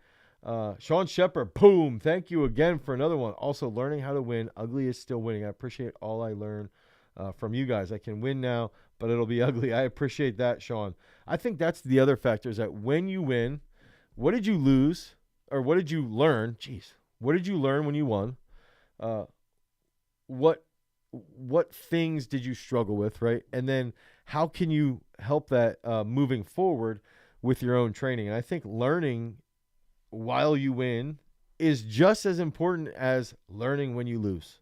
Sean Shepard, boom. Thank you again for another one. Also, learning how to win. Ugly is still winning. I appreciate all I learn from you guys. I can win now, but it'll be ugly. I appreciate that, Sean. I think that's the other factor is that when you win, what did you lose or what did you learn? Jeez, what did you learn when you won? What things did you struggle with, right? And then how can you help that moving forward with your own training? And I think learning while you win is just as important as learning when you lose.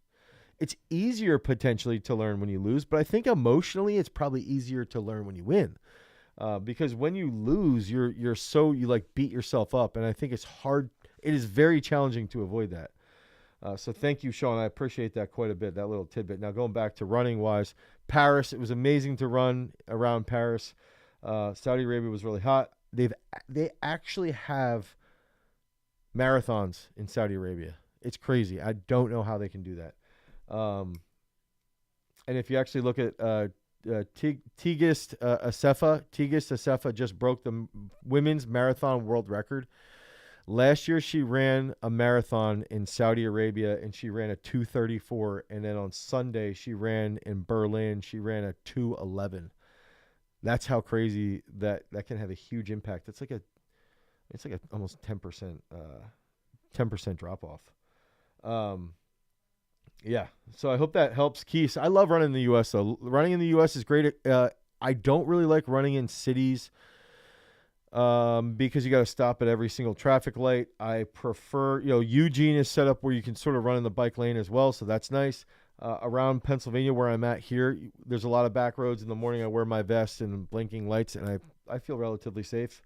It's easier potentially to learn when you lose, but I think emotionally it's probably easier to learn when you win. Because when you lose, you like beat yourself up, and I think it's hard. It is very challenging to avoid that. So thank you, Sean. I appreciate that quite a bit, that little tidbit. Now going back to running wise, Paris, it was amazing to run around Paris. Saudi Arabia was really hot. They actually have marathons in Saudi Arabia. It's crazy. I don't know how they can do that. And if you actually look at Tigist Assefa just broke the women's marathon world record. Last year, she ran a marathon in Saudi Arabia, and she ran a 2:34. And then on Sunday, she ran in Berlin. She ran a 2:11. That's how crazy that can have a huge impact. It's like a almost 10% drop off. Yeah. So I hope that helps, Keith. I love running in the U.S. though. Running in the U.S. is great. I don't really like running in cities. Because you got to stop at every single traffic light. I prefer, Eugene is set up where you can sort of run in the bike lane as well. So that's nice. Around Pennsylvania where I'm at here, there's a lot of back roads. In the morning, I wear my vest and blinking lights, and I feel relatively safe.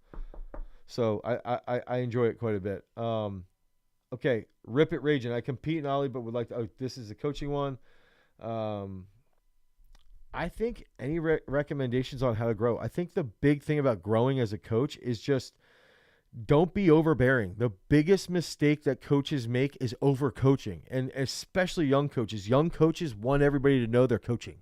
So I enjoy it quite a bit. Okay. Rip It Raging. I compete in Ollie, but would like to, this is a coaching one. I think any recommendations on how to grow. I think the big thing about growing as a coach is just don't be overbearing. The biggest mistake that coaches make is overcoaching, and especially young coaches. Young coaches want everybody to know they're coaching.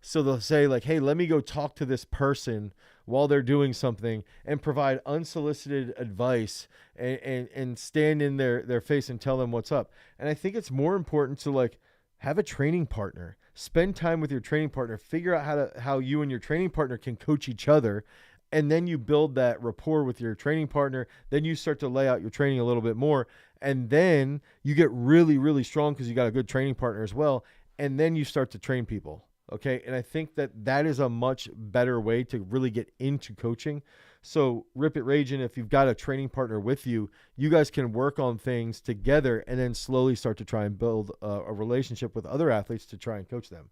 So they'll say like, hey, let me go talk to this person while they're doing something and provide unsolicited advice and stand in their face and tell them what's up. And I think it's more important to like have a training partner. Spend time with your training partner. Figure out how you and your training partner can coach each other. And then you build that rapport with your training partner. Then you start to lay out your training a little bit more. And then you get really, really strong because you got a good training partner as well. And then you start to train people. Okay. And I think that is a much better way to really get into coaching. So Rip It Raging, if you've got a training partner with you, you guys can work on things together and then slowly start to try and build a relationship with other athletes to try and coach them.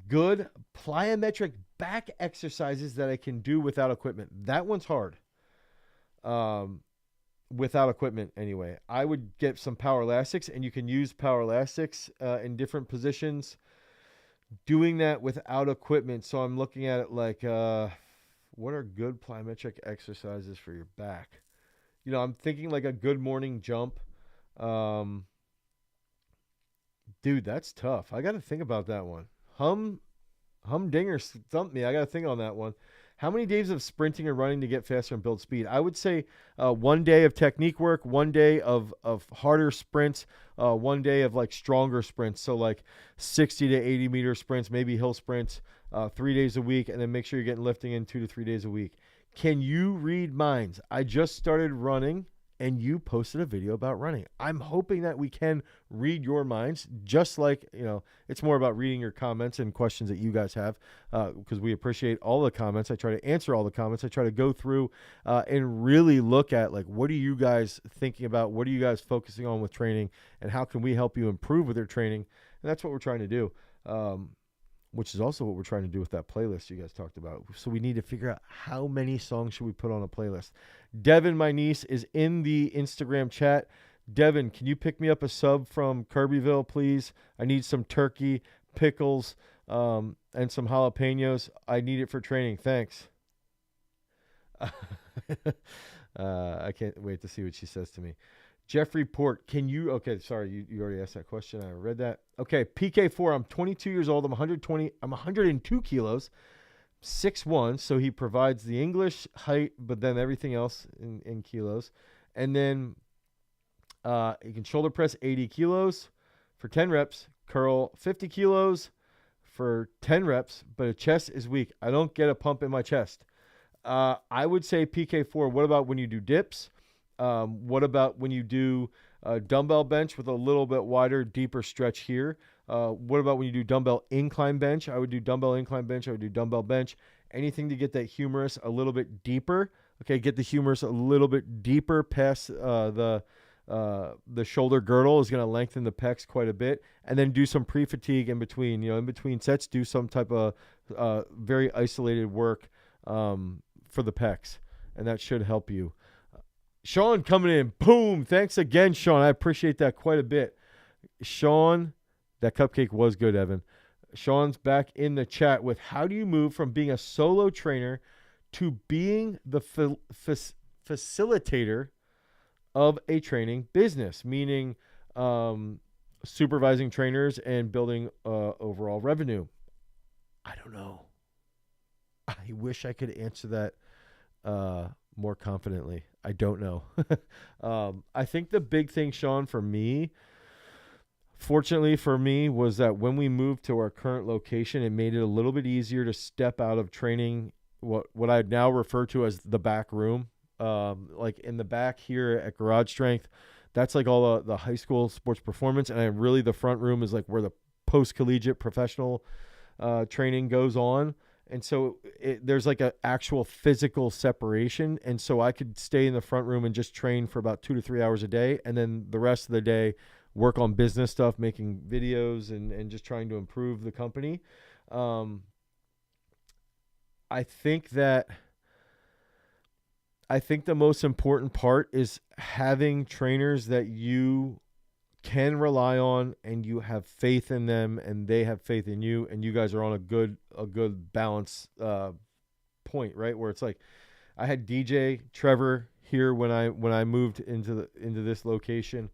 Good plyometric back exercises that I can do without equipment. That one's hard. Without equipment anyway. I would get some power elastics, and you can use power elastics in different positions. Doing that without equipment. So I'm looking at it like, what are good plyometric exercises for your back? I'm thinking like a good morning jump. Dude, that's tough. I got to think about that one. Humdinger stumped me. I got to think on that one. How many days of sprinting or running to get faster and build speed? I would say 1 day of technique work, 1 day of harder sprints, 1 day of like stronger sprints. So like 60 to 80 meter sprints, maybe hill sprints, 3 days a week, and then make sure you're getting lifting in 2 to 3 days a week. Can you read minds? I just started running, and you posted a video about running. I'm hoping that we can read your minds, just like, it's more about reading your comments and questions that you guys have, because we appreciate all the comments. I try to answer all the comments. I try to go through and really look at, like, what are you guys thinking about? What are you guys focusing on with training? And how can we help you improve with your training? And that's what we're trying to do, which is also what we're trying to do with that playlist you guys talked about. So we need to figure out how many songs should we put on a playlist. Devin, my niece, is in the Instagram chat. Devin, can you pick me up a sub from Kirbyville, please? I need some turkey, pickles, and some jalapenos. I need it for training. Thanks. I can't wait to see what she says to me. Jeffrey Port, can you, okay, sorry, you already asked that question. I read that. Okay, PK4, I'm 22 years old. I'm 102 kilos, 6'1", so he provides the English height, but then everything else in kilos. And then he can shoulder press 80 kilos for 10 reps, curl 50 kilos for 10 reps, but a chest is weak. I don't get a pump in my chest. I would say PK4. What about when you do dips? What about when you do dumbbell bench with a little bit wider, deeper stretch here? What about when you do dumbbell incline bench? I would do dumbbell incline bench. I would do dumbbell bench. Anything to get that humerus a little bit deeper. Okay, get the humerus a little bit deeper past the shoulder girdle is going to lengthen the pecs quite a bit. And then do some pre-fatigue in between. In between sets, do some type of very isolated work for the pecs. And that should help you. Sean coming in. Boom. Thanks again, Sean. I appreciate that quite a bit. Sean, that cupcake was good, Evan. Sean's back in the chat with how do you move from being a solo trainer to being the facilitator of a training business, meaning supervising trainers and building overall revenue? I don't know. I wish I could answer that more confidently. I don't know. I think the big thing, Sean, for me, fortunately for me, was that when we moved to our current location, it made it a little bit easier to step out of training what I now refer to as the back room. Like in the back here at Garage Strength, that's like all the high school sports performance. And really the front room is like where the post-collegiate professional training goes on. And so there's like an actual physical separation. And so I could stay in the front room and just train for about 2 to 3 hours a day. And then the rest of the day, work on business stuff, making videos and just trying to improve the company. I think the most important part is having trainers that you can rely on and you have faith in them and they have faith in you, and you guys are on a good balance point, right? Where it's like I had DJ Trevor here when I moved into this location.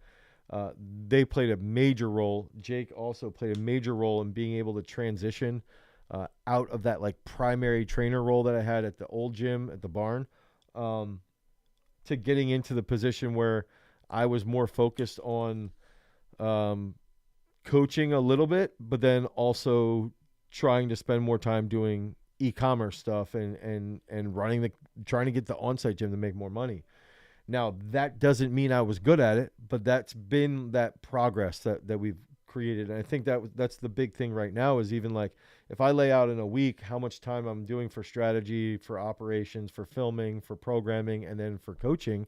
They played a major role. Jake also played a major role in being able to transition out of that like primary trainer role that I had at the old gym at the barn, to getting into the position where I was more focused on coaching a little bit, but then also trying to spend more time doing e-commerce stuff and trying to get the on-site gym to make more money. Now, that doesn't mean I was good at it, but that's been that progress that we've created. And I think that's the big thing right now is even like if I lay out in a week how much time I'm doing for strategy, for operations, for filming, for programming, and then for coaching,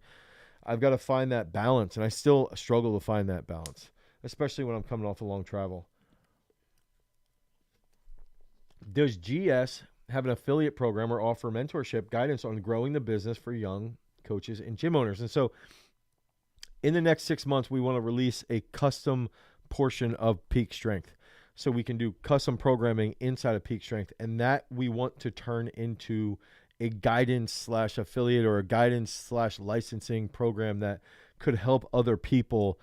I've got to find that balance. And I still struggle to find that balance, especially when I'm coming off a long travel. Does GS have an affiliate program or offer mentorship guidance on growing the business for young coaches and gym owners? And so in the next 6 months, we want to release a custom portion of Peak Strength. So we can do custom programming inside of Peak Strength. And that we want to turn into a guidance/affiliate or a guidance/licensing program that could help other people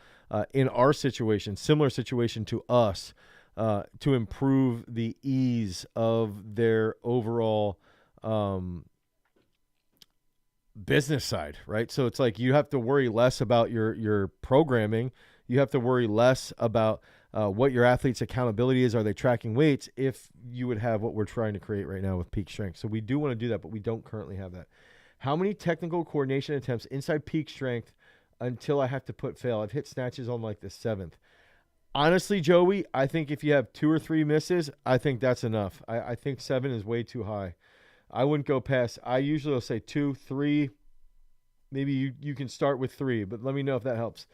in our situation, similar situation to us, to improve the ease of their overall business side, right? So it's like you have to worry less about your programming. You have to worry less about what your athlete's accountability is. Are they tracking weights? If you would have what we're trying to create right now with Peak Strength. So we do want to do that, but we don't currently have that. How many technical coordination attempts inside Peak Strength until I have to put fail? I've hit snatches on like the 7th. Honestly, Joey, I think if you have 2 or 3 misses, I think that's enough. I think 7 is way too high. I wouldn't go past. I usually will say 2, 3. Maybe you can start with 3, but let me know if that helps.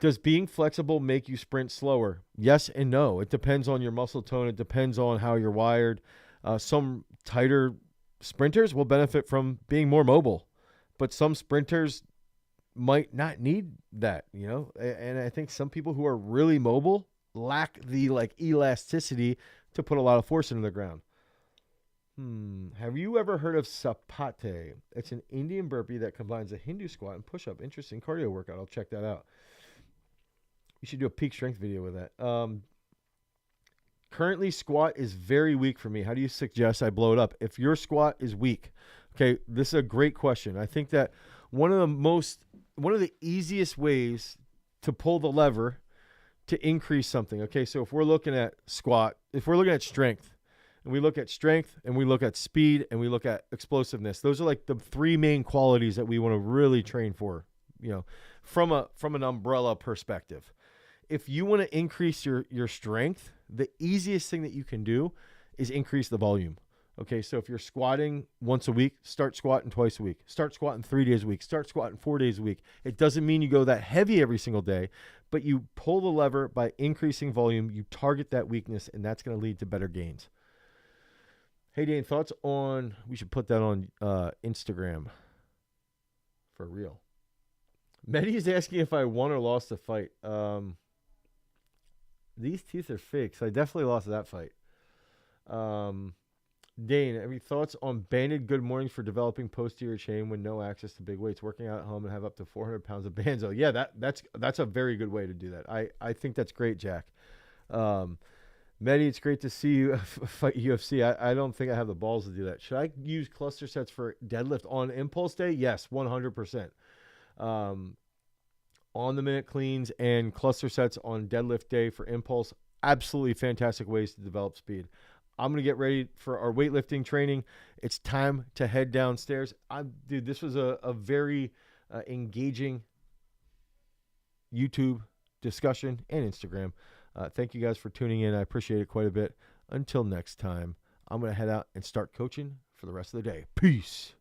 Does being flexible make you sprint slower? Yes and no. It depends on your muscle tone. It depends on how you're wired. Some tighter sprinters will benefit from being more mobile, but some sprinters might not need that, and I think some people who are really mobile lack the elasticity to put a lot of force into the ground. Have you ever heard of Sapate? It's an Indian burpee that combines a Hindu squat and push-up. Interesting cardio workout. I'll check that out. You should do a Peak Strength video with that. Currently, squat is very weak for me. How do you suggest I blow it up? If your squat is weak, okay, this is a great question. I think that one of the easiest ways to pull the lever to increase something. Okay, so if we're looking at squat, if we're looking at strength, and we look at strength and we look at speed and we look at explosiveness, those are like the three main qualities that we want to really train for, from an umbrella perspective. If you want to increase your strength, the easiest thing that you can do is increase the volume. Okay, so if you're squatting once a week, start squatting twice a week. Start squatting 3 days a week. Start squatting 4 days a week. It doesn't mean you go that heavy every single day, but you pull the lever by increasing volume. You target that weakness, and that's going to lead to better gains. Hey, Dane, thoughts on, we should put that on Instagram for real. Mehdi is asking if I won or lost the fight. These teeth are fake, so I definitely lost that fight. Dane, any thoughts on banded good mornings for developing posterior chain when no access to big weights, working out at home and have up to 400 pounds of banzo? Yeah, that's a very good way to do that. I think that's great, Jack. Mehdi, it's great to see you fight UFC. I don't think I have the balls to do that. Should I use cluster sets for deadlift on impulse day? Yes, 100%. On the minute cleans and cluster sets on deadlift day for impulse, absolutely fantastic ways to develop speed. I'm going to get ready for our weightlifting training. It's time to head downstairs. Dude, this was a very engaging YouTube discussion and Instagram. Thank you guys for tuning in. I appreciate it quite a bit. Until next time, I'm going to head out and start coaching for the rest of the day. Peace.